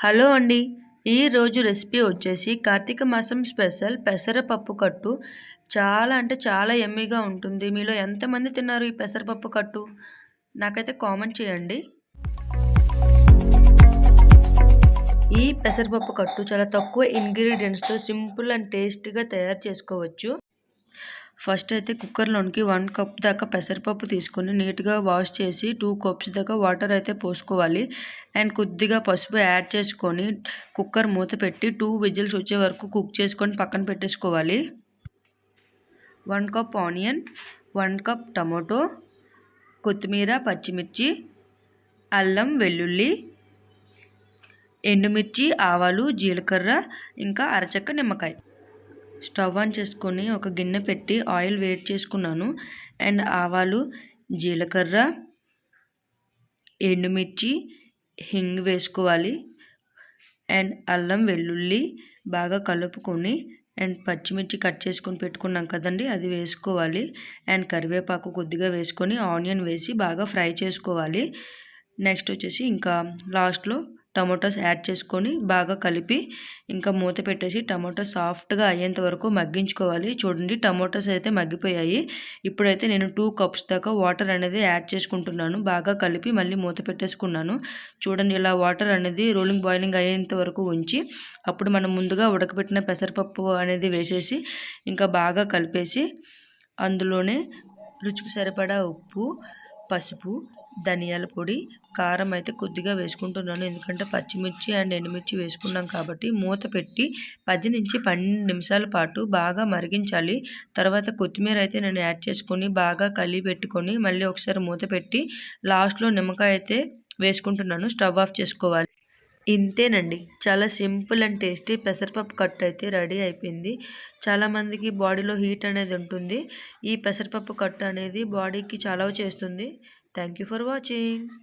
Hello అండి. ఈరోజు recipe వచ్చేసి కార్తీక మాసం స్పెషల్ పెసరపప్పు కట్టు. చాలా అంటే చాలా యమ్మీగా ఉంటుంది. మీలో ఎంతమంది తిన్నారు ఈ పెసరపప్పు కట్టు? నాకైతే కామెంట్ చేయండి. ఈ పెసరపప్పు కట్టు చాలా తక్కువ ఇంగ్రీడియంట్స్తో సింపుల్ అండ్ టేస్టీగా తయారు చేసుకోవచ్చు. ఫస్ట్ అయితే కుక్కర్లోనికి 1 కప్ దాకా పెసరపప్పు తీసుకొని నీట్గా వాష్ చేసి 2 కప్స్ దాకా వాటర్ అయితే పోసుకోవాలి. అండ్ కొద్దిగా పసుపు యాడ్ చేసుకొని కుక్కర్ మూత పెట్టి 2 విజిల్స్ వచ్చే వరకు కుక్ చేసుకొని పక్కన పెట్టేసుకోవాలి. 1 కప్ ఆనియన్, 1 కప్ టమాటో, కొత్తిమీర, పచ్చిమిర్చి, అల్లం, వెల్లుల్లి, ఎండుమిర్చి, ఆవాలు, జీలకర్ర, ఇంకా అరచక్క నిమ్మకాయ. స్టవ్ ఆన్ చేసుకొని ఒక గిన్నె పెట్టి ఆయిల్ వేడి చేసుకున్నాను. అండ్ ఆవాలు, జీలకర్ర, ఎండుమిర్చి, హింగ్ వేసుకోవాలి. అండ్ అల్లం, వెల్లుల్లి బాగా కలుపుకొని అండ్ పచ్చిమిర్చి కట్ చేసుకొని పెట్టుకున్నాం కదండి, అది వేసుకోవాలి. అండ్ కరివేపాకు కొద్దిగా వేసుకొని ఆనియన్ వేసి బాగా ఫ్రై చేసుకోవాలి. నెక్స్ట్ వచ్చేసి ఇంకా లాస్ట్లో టమాటోస్ యాడ్ చేసుకొని బాగా కలిపి ఇంకా మూత పెట్టేసి టమాటో సాఫ్ట్గా అయ్యేంత వరకు మగ్గించుకోవాలి. చూడండి, టమాటోస్ అయితే మగ్గిపోయాయి. ఇప్పుడైతే నేను 2 కప్స్ దాకా వాటర్ అనేది యాడ్ చేసుకుంటున్నాను. బాగా కలిపి మళ్ళీ మూత పెట్టేసుకున్నాను. చూడండి, ఇలా వాటర్ అనేది బాయిలింగ్ అయ్యేంత వరకు ఉంచి అప్పుడు మనం ముందుగా ఉడకబెట్టిన పెసరపప్పు అనేది వేసేసి ఇంకా బాగా కలిపేసి అందులోనే రుచికి సరిపడా ఉప్పు, పసుపు, ధనియాల పొడి, కారం అయితే కొద్దిగా వేసుకుంటున్నాను. ఎందుకంటే పచ్చిమిర్చి అండ్ ఎండుమిర్చి వేసుకున్నాం కాబట్టి మూత పెట్టి 10 నుంచి 12 నిమిషాల పాటు బాగా మరిగించాలి. తర్వాత కొత్తిమీర అయితే నేను యాడ్ చేసుకొని బాగా కలిపెట్టుకొని మళ్ళీ ఒకసారి మూత పెట్టి లాస్ట్లో నిమ్మకాయ అయితే వేసుకుంటున్నాను. స్టవ్ ఆఫ్ చేసుకోవాలి. ఇంతేనండి, చాలా సింపుల్ అండ్ టేస్టీ పెసరపప్పు కట్టు అయితే రెడీ అయిపోయింది. చాలామందికి బాడీలో హీట్ అనేది ఉంటుంది. ఈ పెసరపప్పు కట్టు అనేది బాడీకి చలవ చేస్తుంది. Thank you for watching.